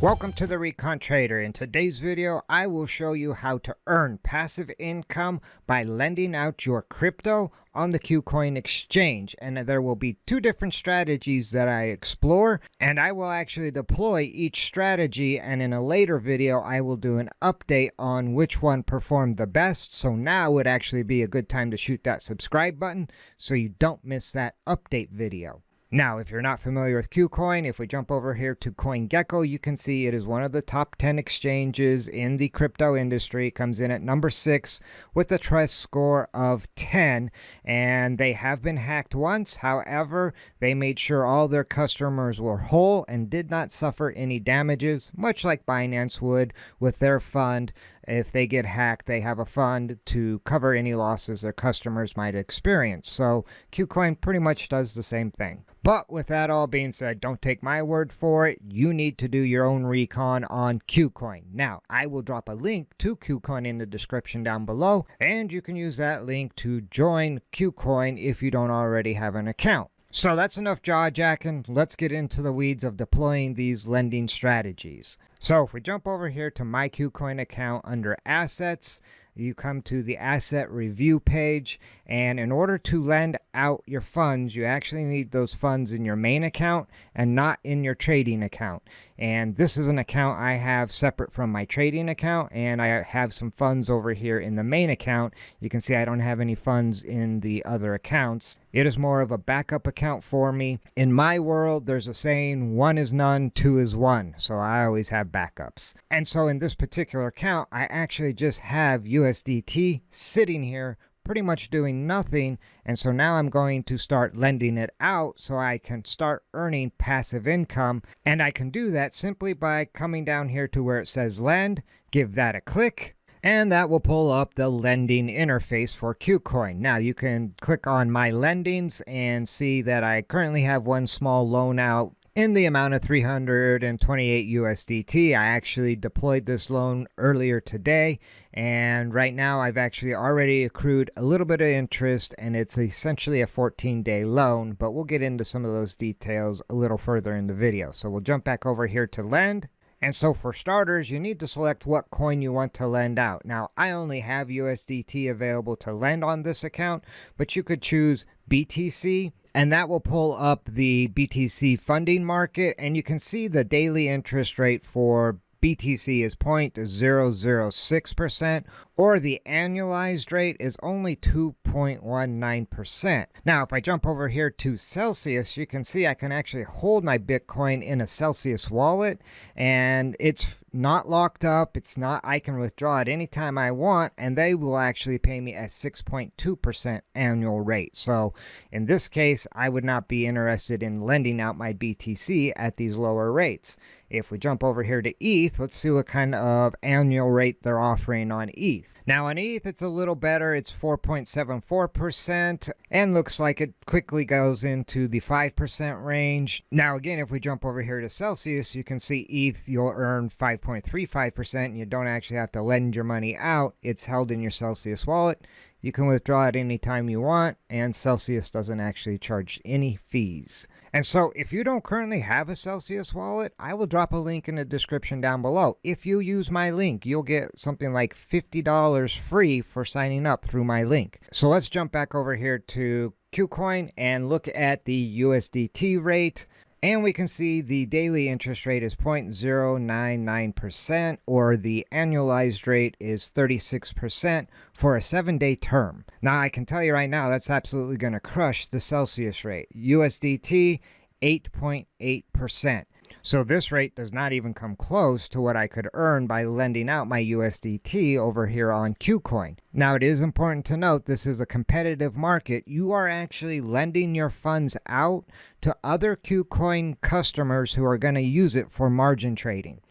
Welcome to the Recon Trader. In today's video, I will show you how to earn passive income by lending out your crypto on the KuCoin exchange. And there will be two different strategies that I explore, and I will actually deploy each strategy, and in a later video I will do an update on which one performed the best. So now would actually be a good time to shoot that subscribe button so you don't miss that update video. Now, if you're not familiar with KuCoin, if we jump over here to CoinGecko, you can see it is one of the top 10 exchanges in the crypto industry. It comes in at number 6 with a trust score of 10, and they have been hacked once. However, they made sure all their customers were whole and did not suffer any damages, much like Binance would with their fund. If they get hacked, they have a fund to cover any losses their customers might experience. So KuCoin pretty much does the same thing. But with that all being said, don't take my word for it. You need to do your own recon on KuCoin. Now, I will drop a link to KuCoin in the description down below, and you can use that link to join KuCoin if you don't already have an account. So that's enough jaw-jacking. Let's get into the weeds of deploying these lending strategies. So if we jump over here to my KuCoin account under Assets, you come to the Asset Review page, and in order to lend out your funds, you actually need those funds in your main account and not in your trading account. And this is an account I have separate from my trading account, and I have some funds over here in the main account. You can see I don't have any funds in the other accounts. It is more of a backup account for me. In my world, there's a saying, 1 is none, 2 is 1. So I always have backups. And so in this particular account, I actually just have USDT sitting here pretty much doing nothing. And so now I'm going to start lending it out so I can start earning passive income. And I can do that simply by coming down here to where it says lend, give that a click, and that will pull up the lending interface for KuCoin. Now you can click on my lendings and see that I currently have one small loan out in the amount of 328 USDT. I actually deployed this loan earlier today, and right now I've actually already accrued a little bit of interest, and it's essentially a 14-day loan, but we'll get into some of those details a little further in the video. So we'll jump back over here to lend. And so for starters, you need to select what coin you want to lend out. Now, I only have USDT available to lend on this account, but you could choose BTC, and that will pull up the BTC funding market, and you can see the daily interest rate for BTC is 0.006%, or the annualized rate is only 2.19%. Now, if I jump over here to Celsius, you can see I can actually hold my Bitcoin in a Celsius wallet, and it's not locked up. It's not, I can withdraw it anytime I want, and they will actually pay me a 6.2% annual rate. So in this case, I would not be interested in lending out my BTC at these lower rates. If we jump over here to ETH, let's see what kind of annual rate they're offering on ETH. Now on ETH, it's a little better. It's 4.74%, and looks like it quickly goes into the 5% range. Now again, if we jump over here to Celsius, you can see ETH, you'll earn 5.35%, and you don't actually have to lend your money out. It's held in your Celsius wallet. You can withdraw it anytime you want, and Celsius doesn't actually charge any fees. And so if you don't currently have a Celsius wallet, I will drop a link in the description down below. If you use my link, you'll get something like $50 free for signing up through my link. So let's jump back over here to KuCoin and look at the USDT rate. And we can see the daily interest rate is 0.099%, or the annualized rate is 36% for a 7-day term. Now, I can tell you right now, that's absolutely going to crush the Celsius rate. USDT, 8.8%. So this rate does not even come close to what I could earn by lending out my USDT over here on KuCoin. Now, it is important to note this is a competitive market. You are actually lending your funds out to other KuCoin customers who are going to use it for margin trading.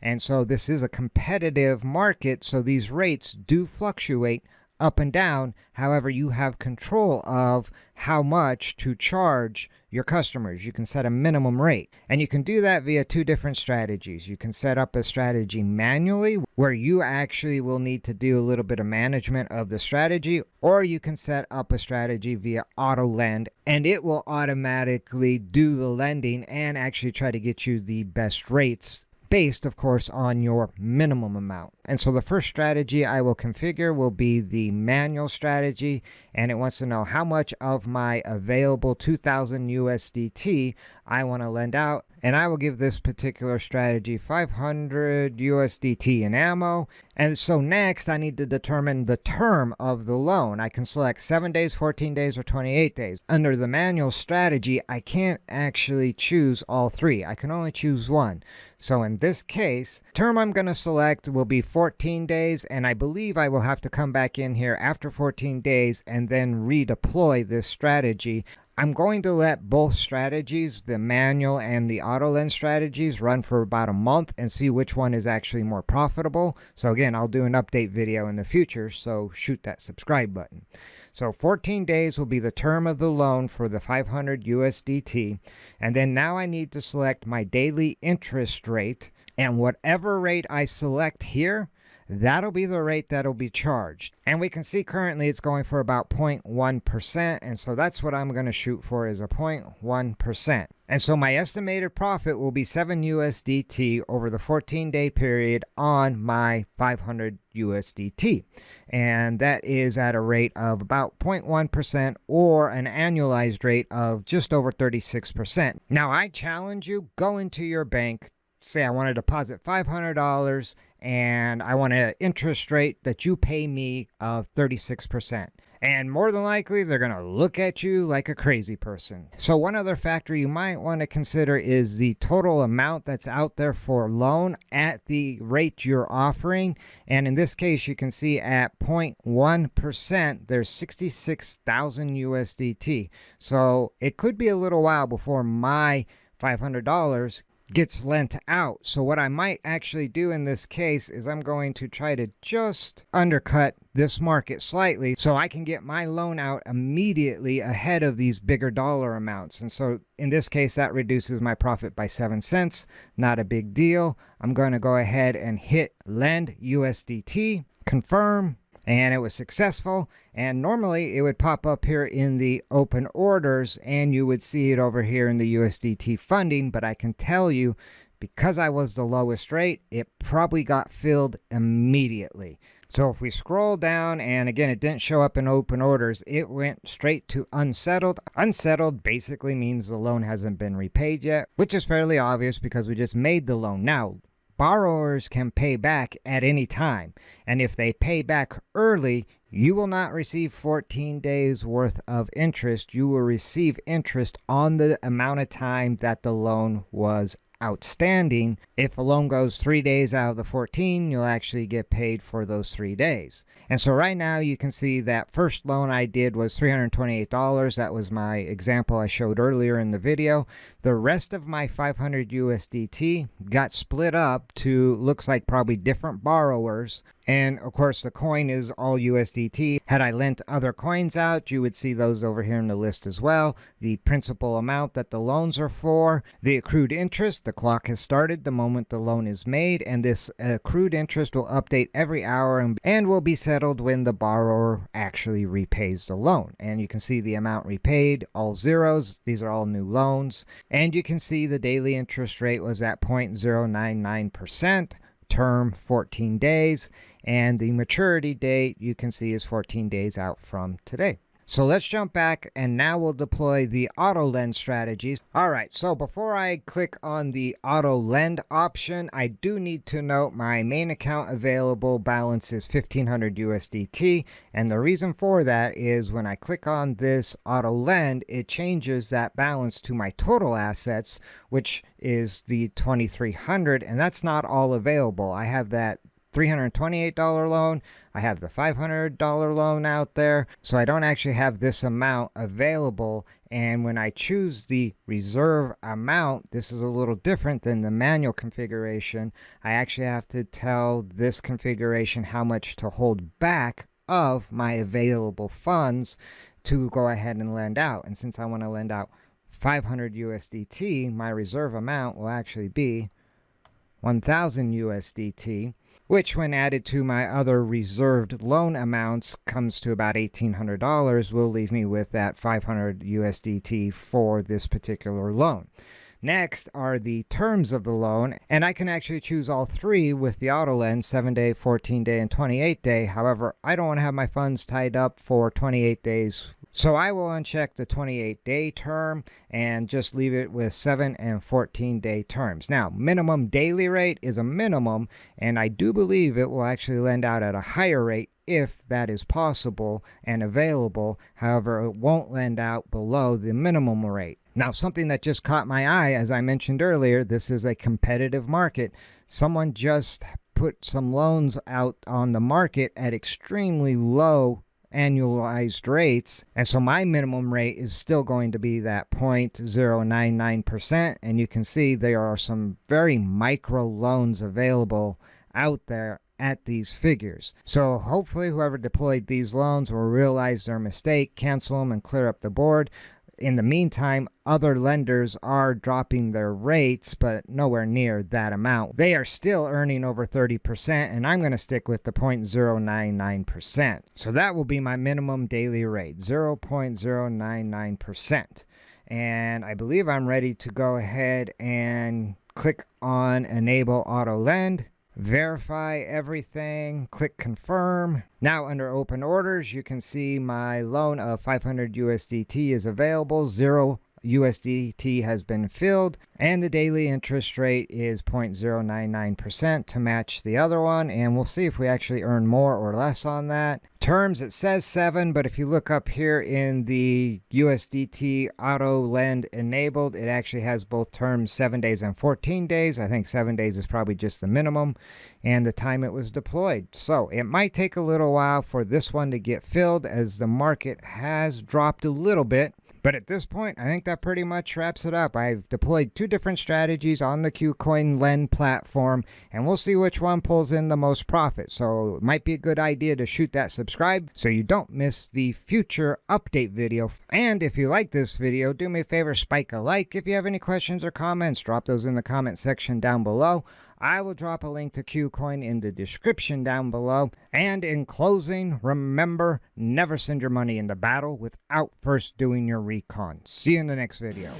And so this is a competitive market, so these rates do fluctuate up and down. However, you have control of how much to charge your customers. You can set a minimum rate, and you can do that via two different strategies. You can set up a strategy manually where you actually will need to do a little bit of management of the strategy, or you can set up a strategy via auto lend, and it will automatically do the lending and actually try to get you the best rates based, of course, on your minimum amount. And so the first strategy I will configure will be the manual strategy, and it wants to know how much of my available 2,000 USDT I want to lend out. And I will give this particular strategy 500 USDT in ammo. And so next I need to determine the term of the loan. I can select 7 days, 14 days, or 28 days. Under the manual strategy, I can't actually choose all three. I can only choose one. So in this case, term I'm going to select will be 14 days, and I believe I will have to come back in here after 14 days and then redeploy this strategy. I'm going to let both strategies, the manual and the auto lend strategies, run for about a month and see which one is actually more profitable. So again, I'll do an update video in the future, so shoot that subscribe button. So 14 days will be the term of the loan for the 500 USDT. And then now I need to select my daily interest rate, and whatever rate I select here, that'll be the rate that'll be charged. And we can see currently it's going for about 0.1%, and so that's what I'm going to shoot for, is a 0.1%. And so my estimated profit will be 7 USDT over the 14-day period on my 500 USDT. And that is at a rate of about 0.1%, or an annualized rate of just over 36%. Now I challenge you, go into your bank, say I want to deposit $500 and I want an interest rate that you pay me of 36%. And more than likely, they're going to look at you like a crazy person. So one other factor you might want to consider is the total amount that's out there for loan at the rate you're offering. And in this case, you can see at 0.1%, there's 66,000 USDT. So it could be a little while before my $500 gets lent out. So what I might actually do in this case is I'm going to try to just undercut this market slightly so I can get my loan out immediately ahead of these bigger dollar amounts. And so in this case, that reduces my profit by 7 cents. Not a big deal. I'm going to go ahead and hit lend USDT, confirm, and it was successful. And normally it would pop up here in the open orders and you would see it over here in the USDT funding, but I can tell you, because I was the lowest rate, it probably got filled immediately. So if we scroll down, and again, it didn't show up in open orders, it went straight to unsettled. Unsettled basically means the loan hasn't been repaid yet, which is fairly obvious because we just made the loan. Now, borrowers can pay back at any time, and if they pay back early, you will not receive 14 days worth of interest. You will receive interest on the amount of time that the loan was outstanding. If a loan goes 3 days out of the 14, you'll actually get paid for those 3 days. And so right now you can see that first loan I did was $328. That was my example I showed earlier in the video. The rest of my 500 USDT got split up to, looks like probably different borrowers. And of course the coin is all USDT. Had I lent other coins out, you would see those over here in the list as well. The principal amount that the loans are for, the accrued interest, the clock has started the moment the loan is made, and this accrued interest will update every hour and will be settled when the borrower actually repays the loan. And you can see the amount repaid, all zeros. These are all new loans. And you can see the daily interest rate was at 0.099%. Term 14 days, and the maturity date you can see is 14 days out from today. So let's jump back, and now we'll deploy the auto lend strategies. All right, so before I click on the auto lend option, I do need to note my main account available balance is 1500 USDT, and the reason for that is when I click on this auto lend, it changes that balance to my total assets, which is the 2300, and that's not all available. I have that $328 loan, I have the $500 loan out there, so I don't actually have this amount available. And when I choose the reserve amount, this is a little different than the manual configuration. I actually have to tell this configuration how much to hold back of my available funds to go ahead and lend out. And since I want to lend out 500 USDT, my reserve amount will actually be 1,000 USDT, which when added to my other reserved loan amounts comes to about $1,800, will leave me with that 500 USDT for this particular loan. Next are the terms of the loan, and I can actually choose all three with the auto lend: 7-day, 14-day, and 28-day. However, I don't want to have my funds tied up for 28 days, so I will uncheck the 28-day term and just leave it with 7 and 14-day terms. Now, minimum daily rate is a minimum, and I do believe it will actually lend out at a higher rate if that is possible and available. However, it won't lend out below the minimum rate. Now, something that just caught my eye, as I mentioned earlier, this is a competitive market. Someone just put some loans out on the market at extremely low annualized rates, and so my minimum rate is still going to be that 0.099%, and you can see there are some very micro loans available out there at these figures. So hopefully whoever deployed these loans will realize their mistake, cancel them, and clear up the board. In the meantime, other lenders are dropping their rates, but nowhere near that amount. They are still earning over 30%, and I'm going to stick with the 0.099%. So that will be my minimum daily rate, 0.099%. And I believe I'm ready to go ahead and click on Enable Auto Lend. Verify everything, click confirm. Now under open orders, you can see my loan of 500 USDT is available. 0 USDT has been filled, and the daily interest rate is 0.099% to match the other one, and we'll see if we actually earn more or less on that. Terms, it says 7, but if you look up here in the USDT auto lend enabled, it actually has both terms, 7 days and 14 days. I think 7 days is probably just the minimum, and the time it was deployed. So it might take a little while for this one to get filled, as the market has dropped a little bit. But at this point, I think that pretty much wraps it up. I've deployed 2 different strategies on the KuCoin Lend platform, and we'll see which one pulls in the most profit. So it might be a good idea to shoot that subscribe so you don't miss the future update video. And if you like this video, do me a favor, spike a like. If you have any questions or comments, drop those in the comment section down below. I will drop a link to KuCoin in the description down below. And in closing, remember, never send your money into battle without first doing your recon. See you in the next video.